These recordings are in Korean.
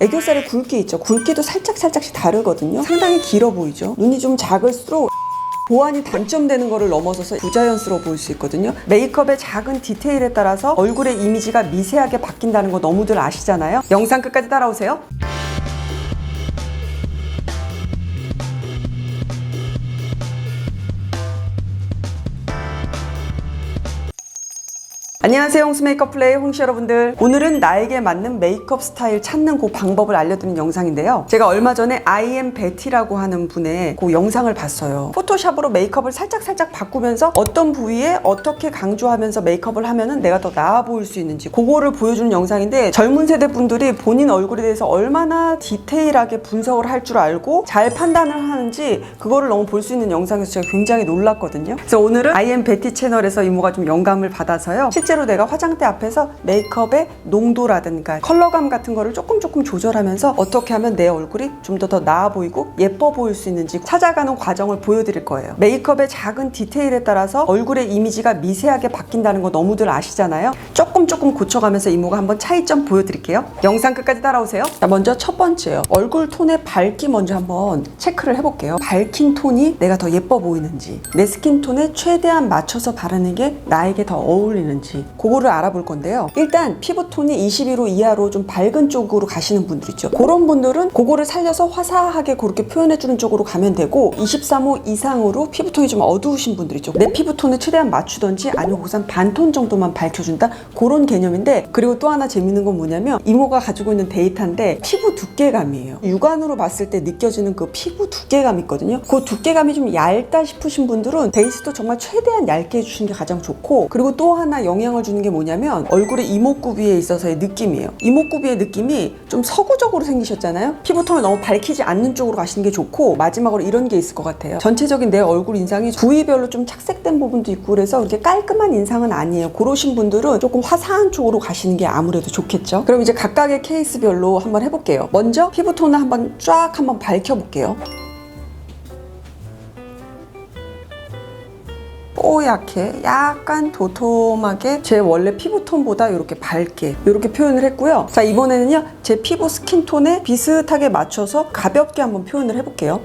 애교살의 굵기 있죠. 굵기도 살짝씩 다르거든요. 상당히 길어 보이죠. 눈이 좀 작을수록 보완이 단점되는 거를 넘어서서 부자연스러워 보일 수 있거든요. 메이크업의 작은 디테일에 따라서 얼굴의 이미지가 미세하게 바뀐다는 거 너무들 아시잖아요. 영상 끝까지 따라오세요. 안녕하세요. 홍수 메이크업 플레이 홍시 여러분들. 오늘은 나에게 맞는 메이크업 스타일 찾는 그 방법을 알려드리는 영상인데요. 제가 얼마 전에 I am Betty라고 하는 분의 그 영상을 봤어요. 포토샵으로 메이크업을 살짝 바꾸면서 어떤 부위에 어떻게 강조하면서 메이크업을 하면은 내가 더 나아 보일 수 있는지 그거를 보여주는 영상인데, 젊은 세대 분들이 본인 얼굴에 대해서 얼마나 디테일하게 분석을 할 줄 알고 잘 판단을 하는지 그거를 너무 볼 수 있는 영상에서 제가 굉장히 놀랐거든요. 그래서 오늘은 I am Betty 채널에서 이모가 좀 영감을 받아서요. 실제로 내가 화장대 앞에서 메이크업의 농도라든가 컬러감 같은 거를 조금 조절하면서 어떻게 하면 내 얼굴이 좀 더 나아 보이고 예뻐 보일 수 있는지 찾아가는 과정을 보여드릴 거예요. 메이크업의 작은 디테일에 따라서 얼굴의 이미지가 미세하게 바뀐다는 거 너무들 아시잖아요. 조금 고쳐가면서 이모가 한번 차이점 보여드릴게요. 영상 끝까지 따라오세요. 자, 먼저 첫 번째요. 얼굴 톤의 밝기 먼저 한번 체크를 해볼게요. 밝힌 톤이 내가 더 예뻐 보이는지, 내 스킨 톤에 최대한 맞춰서 바르는 게 나에게 더 어울리는지 그거를 알아볼 건데요. 일단 피부톤이 21호 이하로 좀 밝은 쪽으로 가시는 분들 있죠. 그런 분들은 그거를 살려서 화사하게 그렇게 표현해주는 쪽으로 가면 되고, 23호 이상으로 피부톤이 좀 어두우신 분들 있죠. 내 피부톤에 최대한 맞추던지 아니면 우선 반톤 정도만 밝혀준다, 그런 개념인데, 그리고 또 하나 재밌는 건 뭐냐면 이모가 가지고 있는 데이터인데 피부 두께감이에요. 육안으로 봤을 때 느껴지는 그 피부 두께감 있거든요. 그 두께감이 좀 얇다 싶으신 분들은 베이스도 정말 최대한 얇게 해주시는 게 가장 좋고, 그리고 또 하나 영향을 주는 게 뭐냐면 얼굴의 이목구비에 있어서의 느낌이에요. 이목구비의 느낌이 좀 서구적으로 생기셨잖아요. 피부톤을 너무 밝히지 않는 쪽으로 가시는 게 좋고, 마지막으로 이런 게 있을 것 같아요. 전체적인 내 얼굴 인상이 부위별로 좀 착색된 부분도 있고 그래서 그렇게 깔끔한 인상은 아니에요. 그러신 분들은 조금 화사한 쪽으로 가시는 게 아무래도 좋겠죠. 그럼 이제 각각의 케이스별로 한번 해볼게요. 먼저 피부톤을 한번 한번 밝혀볼게요. 뽀얗게 약간 도톰하게 제 원래 피부톤보다 이렇게 밝게 이렇게 표현을 했고요. 자, 이번에는요 제 피부 스킨톤에 비슷하게 맞춰서 가볍게 한번 표현을 해볼게요.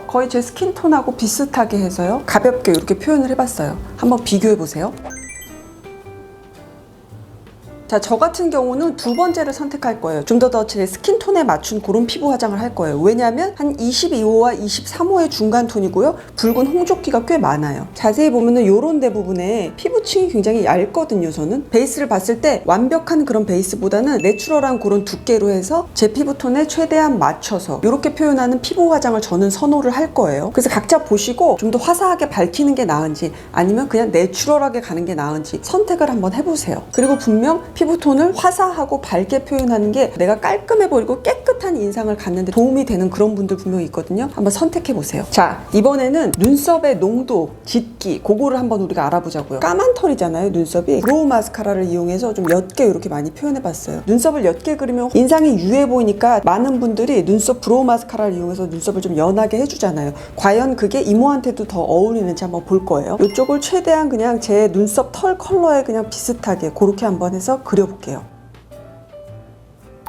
거의 제 스킨톤하고 비슷하게 해서요 가볍게 이렇게 표현을 해봤어요. 한번 비교해보세요. 자, 저 같은 경우는 두 번째를 선택할 거예요. 좀 더 제 스킨톤에 맞춘 그런 피부 화장을 할 거예요. 왜냐하면 한 22호와 23호의 중간 톤이고요. 붉은 홍조기가 꽤 많아요. 자세히 보면은 요런 대부분에 피부층이 굉장히 얇거든요. 저는 베이스를 봤을 때 완벽한 그런 베이스보다는 내추럴한 그런 두께로 해서 제 피부톤에 최대한 맞춰서 이렇게 표현하는 피부 화장을 저는 선호를 할 거예요. 그래서 각자 보시고 좀 더 화사하게 밝히는 게 나은지 아니면 그냥 내추럴하게 가는 게 나은지 선택을 한번 해보세요. 그리고 분명 피부톤을 화사하고 밝게 표현하는 게 내가 깔끔해 보이고 깨끗한 인상을 갖는데 도움이 되는 그런 분들 분명히 있거든요. 한번 선택해 보세요. 자, 이번에는 눈썹의 농도, 짙기 그거를 한번 우리가 알아보자고요. 까만 털이잖아요, 눈썹이. 브로우 마스카라를 이용해서 좀 옅게 이렇게 많이 표현해 봤어요. 눈썹을 옅게 그리면 인상이 유해 보이니까 많은 분들이 눈썹 브로우 마스카라를 이용해서 눈썹을 좀 연하게 해주잖아요. 과연 그게 이모한테도 더 어울리는지 한번 볼 거예요. 이쪽을 최대한 그냥 제 눈썹 털 컬러에 그냥 비슷하게 그렇게 한번 해서 그려볼게요.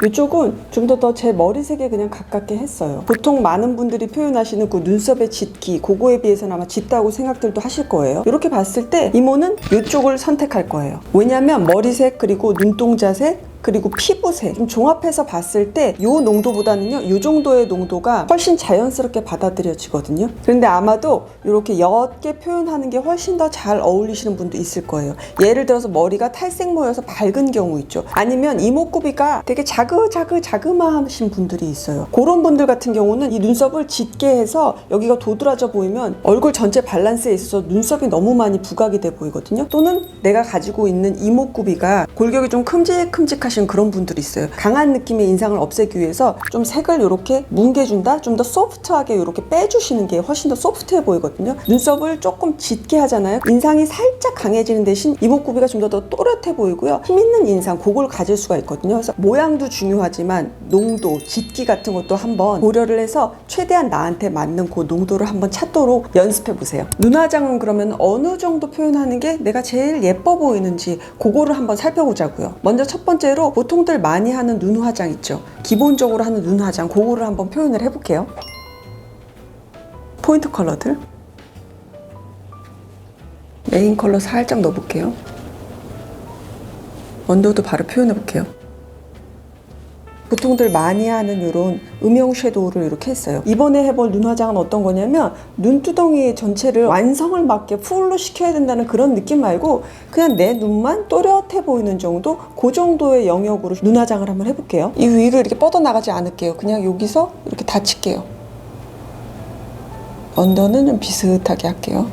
이쪽은 좀 더 제 머리색에 그냥 가깝게 했어요. 보통 많은 분들이 표현하시는 그 눈썹의 짙기, 그거에 비해서는 아마 짙다고 생각들도 하실 거예요. 이렇게 봤을 때 이모는 이쪽을 선택할 거예요. 왜냐면 머리색 그리고 눈동자색 그리고 피부색 좀 종합해서 봤을 때 이 농도보다는요 이 정도의 농도가 훨씬 자연스럽게 받아들여지거든요. 그런데 아마도 이렇게 옅게 표현하는 게 훨씬 더 잘 어울리시는 분도 있을 거예요. 예를 들어서 머리가 탈색 모여서 밝은 경우 있죠. 아니면 이목구비가 되게 자그마하신 분들이 있어요. 그런 분들 같은 경우는 이 눈썹을 짙게 해서 여기가 도드라져 보이면 얼굴 전체 밸런스에 있어서 눈썹이 너무 많이 부각이 돼 보이거든요. 또는 내가 가지고 있는 이목구비가 골격이 좀 큼직큼직하신 하시는 그런 분들이 있어요. 강한 느낌의 인상을 없애기 위해서 좀 색을 이렇게 뭉개준다? 좀 더 소프트하게 이렇게 빼주시는 게 훨씬 더 소프트해 보이거든요. 눈썹을 조금 짙게 하잖아요. 인상이 살짝 강해지는 대신 이목구비가 좀 더 또렷해 보이고요. 힘있는 인상, 그걸 가질 수가 있거든요. 그래서 모양도 중요하지만 농도, 짙기 같은 것도 한번 고려를 해서 최대한 나한테 맞는 그 농도를 한번 찾도록 연습해 보세요. 눈화장은 그러면 어느 정도 표현하는 게 내가 제일 예뻐 보이는지 그거를 한번 살펴보자고요. 먼저 첫 번째로 보통들 많이 하는 눈 화장 있죠. 기본적으로 하는 눈 화장, 그거를 한번 표현을 해볼게요. 포인트 컬러들 메인 컬러 살짝 넣어볼게요. 언더도 바로 표현해볼게요. 보통들 많이 하는 이런 음영 섀도우를 이렇게 했어요. 이번에 해볼 눈 화장은 어떤 거냐면 눈두덩이 전체를 완성을 맞게 풀로 시켜야 된다는 그런 느낌 말고 그냥 내 눈만 또렷해 보이는 정도, 그 정도의 영역으로 눈 화장을 한번 해볼게요. 이 위로 이렇게 뻗어나가지 않을게요. 그냥 여기서 이렇게 닫힐게요. 언더는 좀 비슷하게 할게요.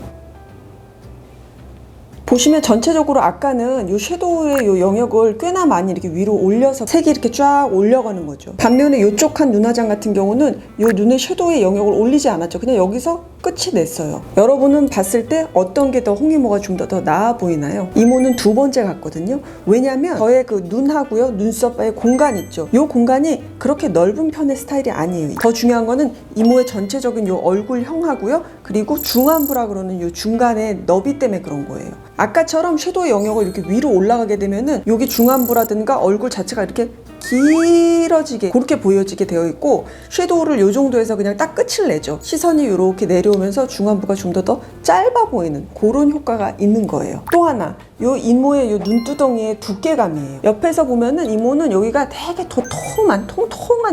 보시면 전체적으로 아까는 이 섀도우의 이 영역을 꽤나 많이 이렇게 위로 올려서 색이 이렇게 쫙 올려가는 거죠. 반면에 이쪽 한 눈화장 같은 경우는 이 눈의 섀도우의 영역을 올리지 않았죠. 그냥 여기서 끝이 냈어요. 여러분은 봤을 때 어떤 게 더 홍이모가 좀 더 나아 보이나요? 이모는 두 번째 같거든요. 왜냐면 저의 그 눈하고요, 눈썹의 공간 있죠. 이 공간이 그렇게 넓은 편의 스타일이 아니에요. 더 중요한 거는 이모의 전체적인 이 얼굴형하고요, 그리고 중안부라 그러는 이 중간의 너비 때문에 그런 거예요. 아까처럼 섀도우 영역을 이렇게 위로 올라가게 되면은 여기 중안부라든가 얼굴 자체가 이렇게 길어지게 그렇게 보여지게 되어 있고, 섀도우를 이 정도에서 그냥 딱 끝을 내죠. 시선이 이렇게 내려오면서 중안부가 좀 더 짧아 보이는 그런 효과가 있는 거예요. 또 하나, 요 이모의 요 눈두덩이의 두께감이에요. 옆에서 보면은 이모는 여기가 되게 통통한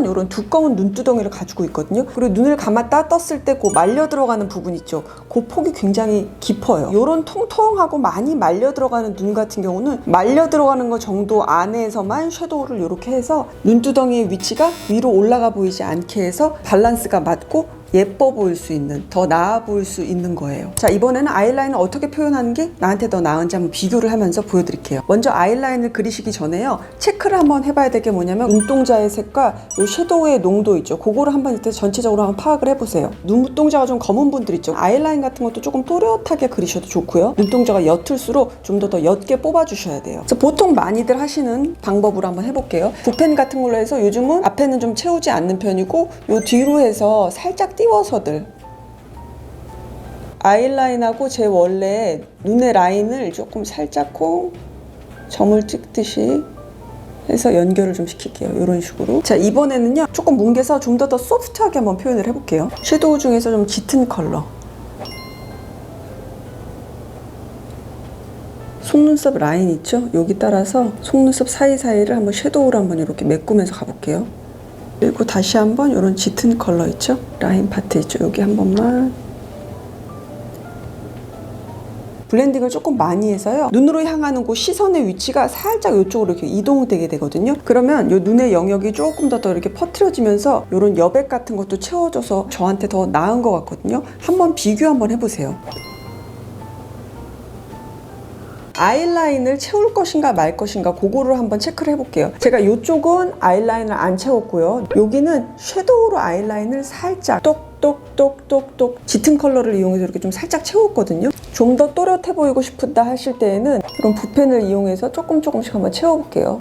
이런 두꺼운 눈두덩이를 가지고 있거든요. 그리고 눈을 감았다 떴을 때 그 말려 들어가는 부분 있죠. 그 폭이 굉장히 깊어요. 요런 통통하고 많이 말려 들어가는 눈 같은 경우는 말려 들어가는 거 정도 안에서만 섀도우를 이렇게 해서 눈두덩이의 위치가 위로 올라가 보이지 않게 해서 밸런스가 맞고 예뻐 보일 수 있는, 더 나아 보일 수 있는 거예요. 자, 이번에는 아이라인을 어떻게 표현하는 게 나한테 더 나은지 한번 비교를 하면서 보여드릴게요. 먼저 아이라인을 그리시기 전에요, 체크를 한번 해봐야 될 게 뭐냐면 눈동자의 색과 이 섀도우의 농도 있죠. 그거를 한번 일단 전체적으로 한번 파악을 해보세요. 눈동자가 좀 검은 분들 있죠. 아이라인 같은 것도 조금 또렷하게 그리셔도 좋고요. 눈동자가 옅을수록 좀 더 옅게 뽑아주셔야 돼요. 그래서 보통 많이들 하시는 방법으로 한번 해볼게요. 붓펜 같은 걸로 해서 요즘은 앞에는 좀 채우지 않는 편이고 요 뒤로 해서 살짝 띄워서들 아이라인하고 제 원래 눈의 라인을 조금 살짝 점을 찍듯이 해서 연결을 좀 시킬게요. 이런 식으로. 자, 이번에는요 조금 뭉개서 좀 더 소프트하게 한번 표현을 해볼게요. 섀도우 중에서 좀 짙은 컬러, 속눈썹 라인 있죠? 여기 따라서 속눈썹 사이사이를 한번 섀도우로 한번 이렇게 메꾸면서 가볼게요. 그리고 다시 한번 이런 짙은 컬러 있죠? 라인 파트 있죠? 여기 한 번만 블렌딩을 조금 많이 해서요, 눈으로 향하는 그 시선의 위치가 살짝 이쪽으로 이렇게 이동되게 되거든요. 그러면 이 눈의 영역이 조금 더 이렇게 퍼트려지면서 이런 여백 같은 것도 채워져서 저한테 더 나은 것 같거든요. 한번 비교 한번 해보세요. 아이라인을 채울 것인가 말 것인가 그거를 한번 체크를 해볼게요. 제가 이쪽은 아이라인을 안 채웠고요, 여기는 섀도우로 아이라인을 살짝 똑똑똑똑 짙은 컬러를 이용해서 이렇게 좀 살짝 채웠거든요. 좀 더 또렷해 보이고 싶다 하실 때에는 이런 붓펜을 이용해서 조금씩 한번 채워볼게요.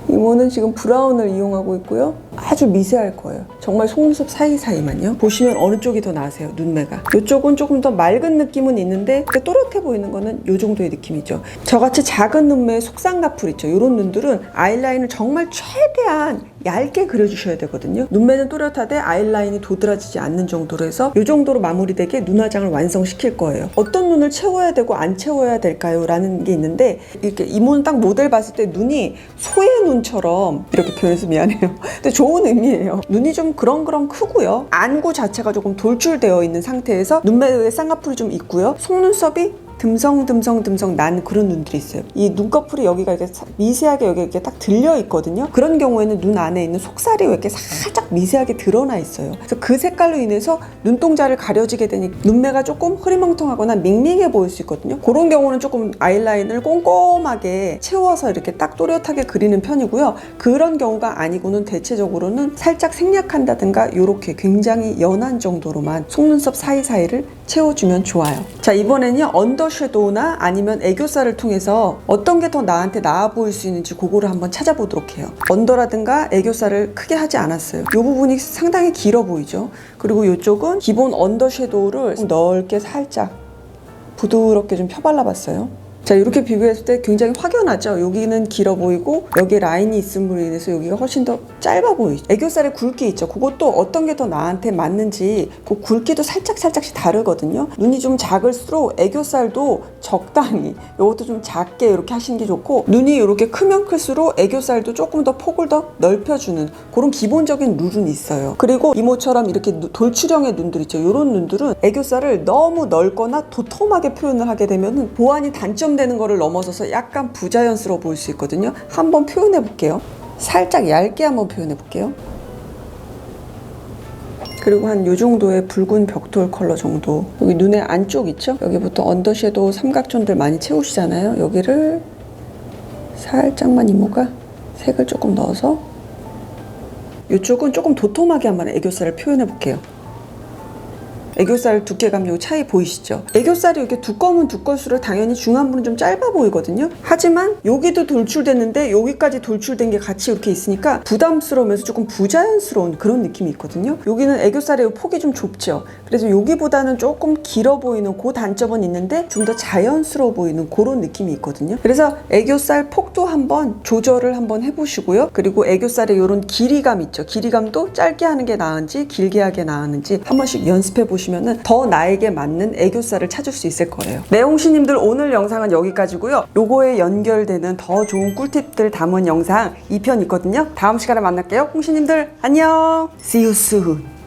이모는 지금 브라운을 이용하고 있고요. 아주 미세할 거예요. 정말 속눈썹 사이사이만요. 보시면 어느 쪽이 더 나으세요? 눈매가. 이쪽은 조금 더 맑은 느낌은 있는데 또렷해 보이는 거는 이 정도의 느낌이죠. 저같이 작은 눈매의 속쌍꺼풀 있죠. 이런 눈들은 아이라인을 정말 최대한 얇게 그려주셔야 되거든요. 눈매는 또렷하되 아이라인이 도드라지지 않는 정도로 해서 이 정도로 마무리되게 눈화장을 완성시킬 거예요. 어떤 눈을 채워야 되고 안 채워야 될까요? 라는 게 있는데, 이렇게 이모는 딱 모델 봤을 때 눈이 소의 눈처럼, 이렇게 표현해서 미안해요. 근데 좋은 의미예요. 눈이 좀 그렁그렁 크고요. 안구 자체가 조금 돌출되어 있는 상태에서 눈매 위에 쌍꺼풀이 좀 있고요. 속눈썹이 듬성듬성 난 그런 눈들이 있어요. 이 눈꺼풀이 여기가 이렇게 미세하게 여기 이렇게 딱 들려 있거든요. 그런 경우에는 눈 안에 있는 속살이 이렇게 살짝 미세하게 드러나 있어요. 그래서 그 색깔로 인해서 눈동자를 가려지게 되니 눈매가 조금 흐리멍텅하거나 밍밍해 보일 수 있거든요. 그런 경우는 조금 아이라인을 꼼꼼하게 채워서 이렇게 딱 또렷하게 그리는 편이고요. 그런 경우가 아니고는 대체적으로는 살짝 생략한다든가 이렇게 굉장히 연한 정도로만 속눈썹 사이사이를 채워주면 좋아요. 자, 이번에는요 언더 섀도우나 아니면 애교살을 통해서 어떤 게 더 나한테 나아 보일 수 있는지 그거를 한번 찾아보도록 해요. 언더라든가 애교살을 크게 하지 않았어요. 이 부분이 상당히 길어 보이죠. 그리고 이쪽은 기본 언더 섀도우를 넓게 살짝 부드럽게 좀 펴발라 봤어요. 자, 이렇게 비교했을 때 굉장히 확연하죠. 여기는 길어 보이고 여기 라인이 있음으로 인해서 여기가 훨씬 더 짧아 보이죠. 애교살의 굵기 있죠. 그것도 어떤 게 더 나한테 맞는지 그 굵기도 살짝씩 다르거든요. 눈이 좀 작을수록 애교살도 적당히, 이것도 좀 작게 이렇게 하시는 게 좋고, 눈이 이렇게 크면 클수록 애교살도 조금 더 폭을 더 넓혀주는 그런 기본적인 룰은 있어요. 그리고 이모처럼 이렇게 돌출형의 눈들 있죠. 이런 눈들은 애교살을 너무 넓거나 도톰하게 표현을 하게 되면 보완이 단점되는 거를 넘어서서 약간 부자연스러워 보일 수 있거든요. 한번 표현해 볼게요. 살짝 얇게 한번 표현해 볼게요. 그리고 한 요 정도의 붉은 벽돌 컬러 정도. 여기 눈의 안쪽 있죠? 여기부터 언더 섀도우 삼각존들 많이 채우시잖아요. 여기를 살짝만 이모가 색을 조금 넣어서, 이쪽은 조금 도톰하게 한번 애교살을 표현해 볼게요. 애교살 두께감 요 차이 보이시죠? 애교살이 이렇게 두꺼우면 두꺼울수록 당연히 중안부는 좀 짧아 보이거든요. 하지만 여기도 돌출됐는데 여기까지 돌출된 게 같이 이렇게 있으니까 부담스러우면서 조금 부자연스러운 그런 느낌이 있거든요. 여기는 애교살의 폭이 좀 좁죠. 그래서 여기보다는 조금 길어 보이는 그 단점은 있는데 좀 더 자연스러워 보이는 그런 느낌이 있거든요. 그래서 애교살 폭도 한번 조절을 한번 해보시고요. 그리고 애교살의 이런 길이감 있죠. 길이감도 짧게 하는 게 나은지 길게 하게 나은지 한 번씩 연습해 보시면 더 나에게 맞는 애교살을 찾을 수 있을 거예요. 네, 홍시님들 오늘 영상은 여기까지고요. 요거에 연결되는 더 좋은 꿀팁들 담은 영상 2편 있거든요. 다음 시간에 만날게요. 홍시님들 안녕. See you soon.